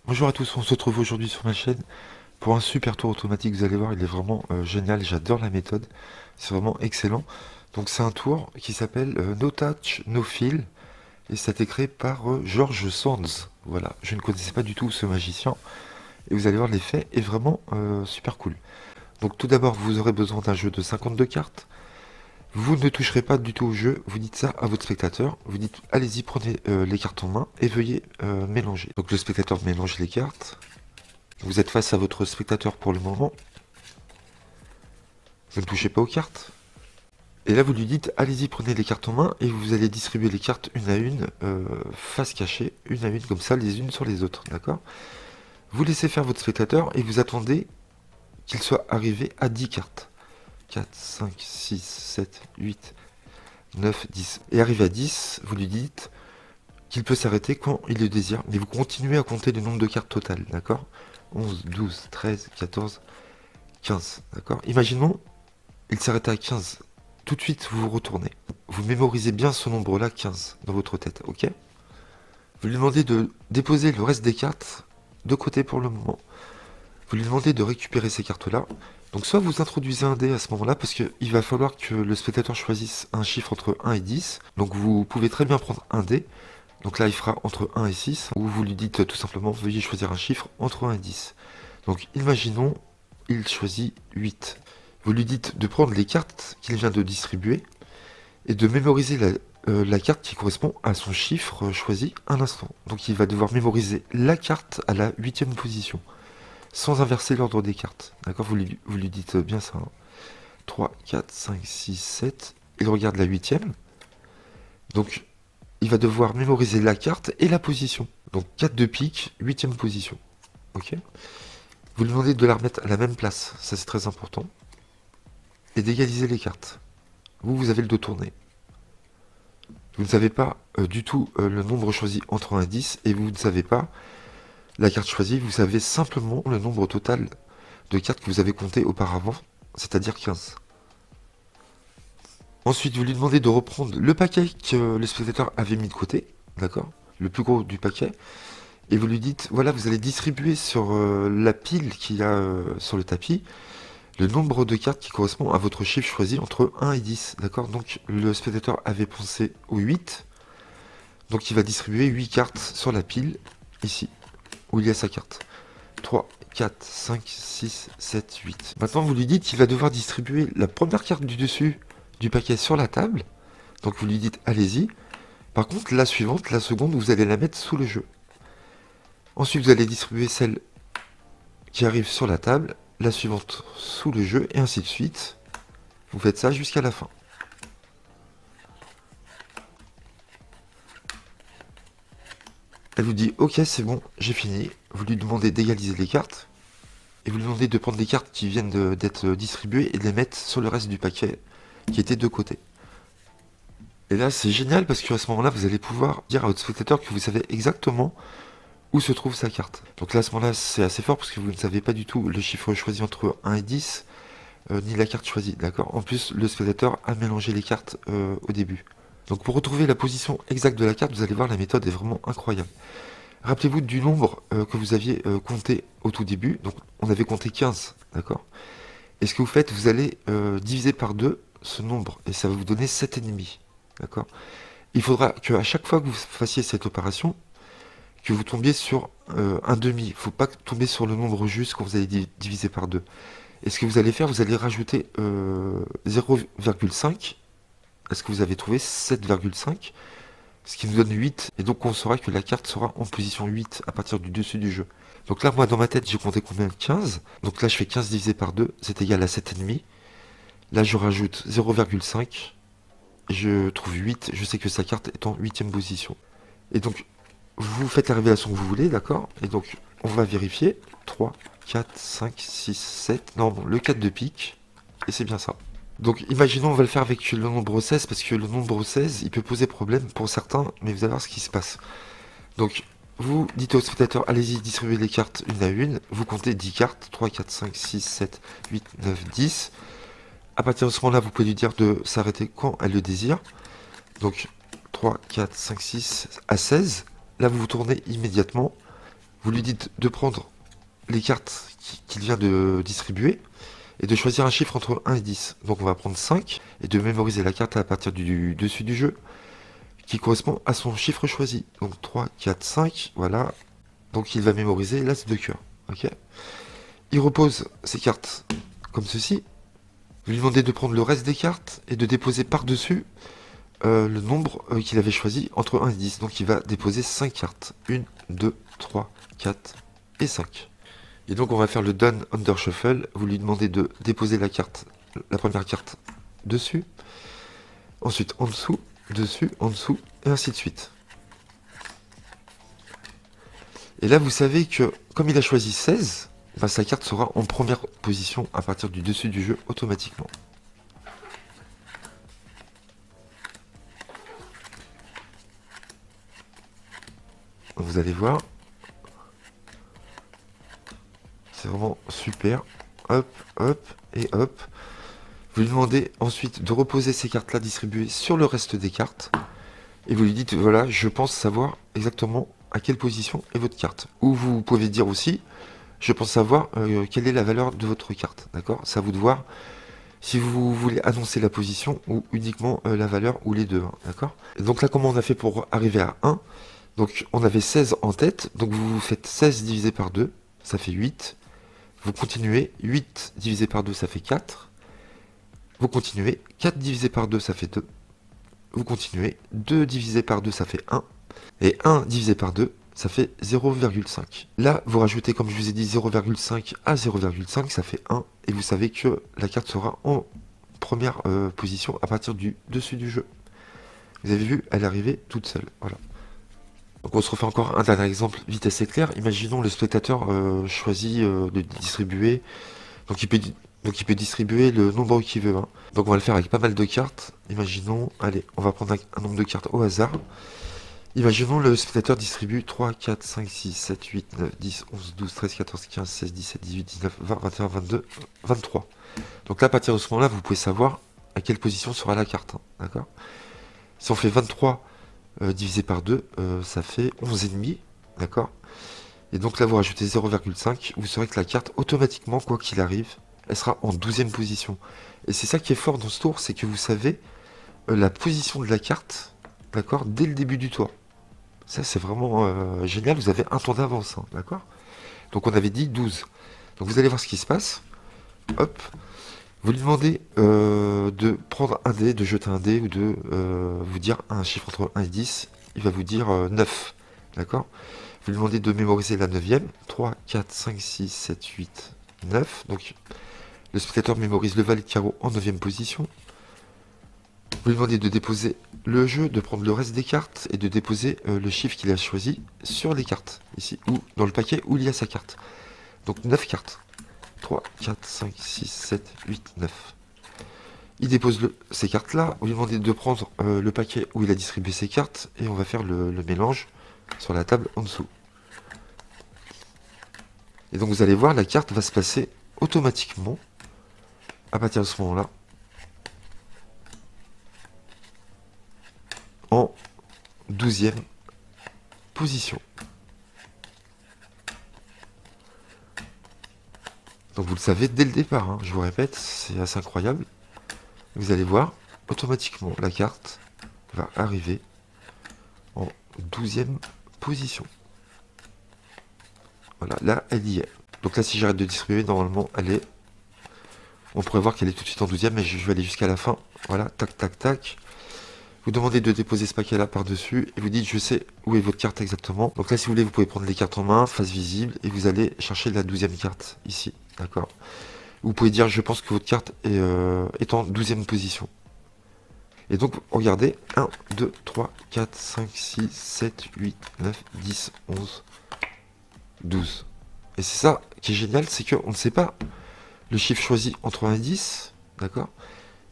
Bonjour à tous, on se retrouve aujourd'hui sur ma chaîne pour un super tour automatique. Vous allez voir, il est vraiment génial, j'adore la méthode, c'est vraiment excellent. Donc c'est un tour qui s'appelle No Touch, No Feel, et ça a été créé par George Sands. Voilà, je ne connaissais pas du tout ce magicien, et vous allez voir, l'effet est vraiment super cool. Donc tout d'abord, vous aurez besoin d'un jeu de 52 cartes. Vous ne toucherez pas du tout au jeu, vous dites ça à votre spectateur, vous dites allez-y, prenez les cartes en main et veuillez mélanger. Donc le spectateur mélange les cartes. Vous êtes face à votre spectateur pour le moment. Vous ne touchez pas aux cartes. Et là, vous lui dites, allez-y, prenez les cartes en main, et vous allez distribuer les cartes une à une, face cachée, une à une, comme ça, les unes sur les autres, d'accord? Vous laissez faire votre spectateur, et vous attendez qu'il soit arrivé à 10 cartes. 4, 5, 6, 7, 8, 9, 10. Et arrivé à 10, vous lui dites qu'il peut s'arrêter quand il le désire, mais vous continuez à compter le nombre de cartes totales, d'accord? 11, 12, 13, 14, 15, d'accord? Imaginons, il s'arrête à 15. Tout de suite, vous vous retournez. Vous mémorisez bien ce nombre-là, 15, dans votre tête, ok? Vous lui demandez de déposer le reste des cartes de côté pour le moment. Vous lui demandez de récupérer ces cartes-là. Donc soit vous introduisez un dé à ce moment-là, parce qu'il va falloir que le spectateur choisisse un chiffre entre 1 et 10. Donc vous pouvez très bien prendre un dé. Donc là, il fera entre 1 et 6. Ou vous lui dites tout simplement, veuillez choisir un chiffre entre 1 et 10. Donc imaginons, il choisit 8. Vous lui dites de prendre les cartes qu'il vient de distribuer et de mémoriser la carte qui correspond à son chiffre choisi à l'instant. Donc il va devoir mémoriser la carte à la 8e position, sans inverser l'ordre des cartes. D'accord, vous lui dites bien ça. 3, 4, 5, 6, 7. Il regarde la 8e. Donc il va devoir mémoriser la carte et la position. Donc 4 de pique, 8e position. Ok. Vous lui demandez de la remettre à la même place. Ça c'est très important. Et d'égaliser les cartes. Vous avez le dos tourné. Vous ne savez pas du tout le nombre choisi entre 1 et 10, et vous ne savez pas la carte choisie, vous savez simplement le nombre total de cartes que vous avez compté auparavant, c'est-à-dire 15. Ensuite, vous lui demandez de reprendre le paquet que le spectateur avait mis de côté, d'accord? Le plus gros du paquet, et vous lui dites, voilà, vous allez distribuer sur la pile qu'il y a sur le tapis, le nombre de cartes qui correspond à votre chiffre choisi entre 1 et 10, d'accord? Donc le spectateur avait pensé au 8, donc il va distribuer 8 cartes sur la pile, ici, où il y a sa carte. 3, 4, 5, 6, 7, 8. Maintenant vous lui dites qu'il va devoir distribuer la première carte du dessus du paquet sur la table, donc vous lui dites allez-y. Par contre la suivante, la seconde, vous allez la mettre sous le jeu. Ensuite vous allez distribuer celle qui arrive sur la table, la suivante sous le jeu, et ainsi de suite. Vous faites ça jusqu'à la fin. Elle vous dit ok, c'est bon, j'ai fini. Vous lui demandez d'égaliser les cartes, et vous lui demandez de prendre des cartes qui viennent d'être distribuées et de les mettre sur le reste du paquet qui était de côté. Et là c'est génial parce qu'à ce moment-là vous allez pouvoir dire à votre spectateur que vous savez exactement où se trouve sa carte. Donc là à ce moment-là c'est assez fort parce que vous ne savez pas du tout le chiffre choisi entre 1 et 10, ni la carte choisie, d'accord? En plus le spectateur a mélangé les cartes au début. Donc pour retrouver la position exacte de la carte, vous allez voir, la méthode est vraiment incroyable. Rappelez-vous du nombre que vous aviez compté au tout début. Donc on avait compté 15, d'accord? Et ce que vous faites, vous allez diviser par 2 ce nombre, et ça va vous donner 7,5, d'accord? Il faudra qu'à chaque fois que vous fassiez cette opération, que vous tombiez sur un demi. Il ne faut pas tomber sur le nombre juste quand vous allez diviser par 2. Et ce que vous allez faire, vous allez rajouter 0,5 à ce que vous avez trouvé, 7,5, ce qui nous donne 8. Et donc on saura que la carte sera en position 8 à partir du dessus du jeu. Donc là, moi, dans ma tête, j'ai compté combien? 15. Donc là, je fais 15 divisé par 2, c'est égal à 7,5. Là, je rajoute 0,5. Je trouve 8. Je sais que sa carte est en 8e position. Et donc, vous faites la révélation que vous voulez, d'accord? Et donc, on va vérifier. 3, 4, 5, 6, 7. Non, bon, le 4 de pique. Et c'est bien ça. Donc, imaginons, on va le faire avec le nombre 16, parce que le nombre 16, il peut poser problème pour certains, mais vous allez voir ce qui se passe. Donc, vous dites au spectateur, allez-y, distribuez les cartes une à une. Vous comptez 10 cartes. 3, 4, 5, 6, 7, 8, 9, 10. À partir de ce moment-là, vous pouvez lui dire de s'arrêter quand elle le désire. Donc, 3, 4, 5, 6 à 16. Là, vous vous tournez immédiatement Vous lui dites de prendre les cartes qu'il vient de distribuer et de choisir un chiffre entre 1 et 10. Donc on va prendre 5 et de mémoriser la carte à partir du dessus du jeu qui correspond à son chiffre choisi. Donc 3, 4, 5, voilà. Donc il va mémoriser l'as de cœur. Ok. Il repose ses cartes comme ceci. Vous lui demandez de prendre le reste des cartes et de déposer par-dessus le nombre qu'il avait choisi entre 1 et 10. Donc il va déposer 5 cartes. 1, 2, 3, 4 et 5. Et donc on va faire le Done Under Shuffle. Vous lui demandez de déposer la carte, la première carte dessus. Ensuite en dessous, dessus, en dessous, et ainsi de suite. Et là vous savez que comme il a choisi 16, ben, sa carte sera en première position à partir du dessus du jeu automatiquement. Vous allez voir. C'est vraiment super. Hop, hop et hop. Vous lui demandez ensuite de reposer ces cartes-là distribuées sur le reste des cartes. Et vous lui dites, voilà, je pense savoir exactement à quelle position est votre carte. Ou vous pouvez dire aussi, je pense savoir quelle est la valeur de votre carte. D'accord? C'est à vous de voir si vous voulez annoncer la position ou uniquement la valeur ou les deux. Hein, d'accord? Donc là, comment on a fait pour arriver à 1? Donc on avait 16 en tête. Donc vous faites 16 divisé par 2. Ça fait 8. Vous continuez. 8 divisé par 2, ça fait 4. Vous continuez. 4 divisé par 2, ça fait 2. Vous continuez. 2 divisé par 2, ça fait 1. Et 1 divisé par 2, ça fait 0,5. Là, vous rajoutez, comme je vous ai dit, 0,5 à 0,5, ça fait 1. Et vous savez que la carte sera en première position à partir du dessus du jeu. Vous avez vu, elle est arrivée toute seule. Voilà. Donc on se refait encore un dernier exemple vitesse éclair. Imaginons le spectateur choisit de distribuer. Donc il peut distribuer le nombre qu'il veut. Hein. Donc on va le faire avec pas mal de cartes. Imaginons, allez, on va prendre un nombre de cartes au hasard. Imaginons le spectateur distribue 3, 4, 5, 6, 7, 8, 9, 10, 11, 12, 13, 14, 15, 16, 17, 18, 19, 20, 21, 22, 23. Donc là, à partir de ce moment-là, vous pouvez savoir à quelle position sera la carte. Hein, d'accord? Si on fait 23 divisé par 2, ça fait 11,5. D'accord? Et donc là, vous rajoutez 0,5. Vous saurez que la carte, automatiquement, quoi qu'il arrive, elle sera en 12e position. Et c'est ça qui est fort dans ce tour, c'est que vous savez la position de la carte, d'accord, dès le début du tour. Ça, c'est vraiment génial. Vous avez un tour d'avance, hein, d'accord? Donc on avait dit 12. Donc vous allez voir ce qui se passe. Hop. Vous lui demandez de prendre un dé, de jeter un dé ou de vous dire un chiffre entre 1 et 10. Il va vous dire 9. D'accord? Vous lui demandez de mémoriser la 9e. 3, 4, 5, 6, 7, 8, 9. Donc le spectateur mémorise le valet de carreau en 9e position. Vous lui demandez de déposer le jeu, de prendre le reste des cartes et de déposer le chiffre qu'il a choisi sur les cartes, ici, ou dans le paquet où il y a sa carte. Donc 9 cartes. 3, 4, 5, 6, 7, 8, 9. Il dépose ces cartes-là. Vous lui demandez de prendre le paquet où il a distribué ses cartes et on va faire le mélange sur la table en dessous. Et donc vous allez voir, la carte va se placer automatiquement à partir de ce moment-là en 12e position. Donc vous le savez dès le départ, hein, je vous répète, c'est assez incroyable. Vous allez voir, automatiquement, la carte va arriver en 12e position. Voilà, là, elle y est. Donc là, si j'arrête de distribuer, normalement, elle est... On pourrait voir qu'elle est tout de suite en 12e, mais je vais aller jusqu'à la fin. Voilà, tac, tac, tac. Vous demandez de déposer ce paquet-là par-dessus, et vous dites, je sais où est votre carte exactement. Donc là, si vous voulez, vous pouvez prendre les cartes en main, face visible, et vous allez chercher la 12e carte, ici. D'accord? Vous pouvez dire, je pense que votre carte est en 12e position. Et donc, regardez, 1, 2, 3, 4, 5, 6, 7, 8, 9, 10, 11, 12. Et c'est ça qui est génial, c'est qu'on ne sait pas le chiffre choisi entre 1 et 10, d'accord?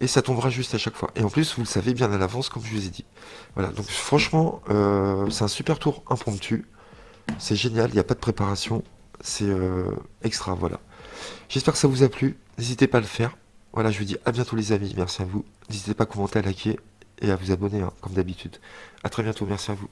Et ça tombera juste à chaque fois. Et en plus, vous le savez bien à l'avance, comme je vous ai dit. Voilà, donc franchement, c'est un super tour impromptu. C'est génial, il n'y a pas de préparation. C'est extra, voilà. J'espère que ça vous a plu. N'hésitez pas à le faire. Voilà, je vous dis à bientôt les amis. Merci à vous. N'hésitez pas à commenter, à liker et à vous abonner, hein, comme d'habitude. À très bientôt, merci à vous.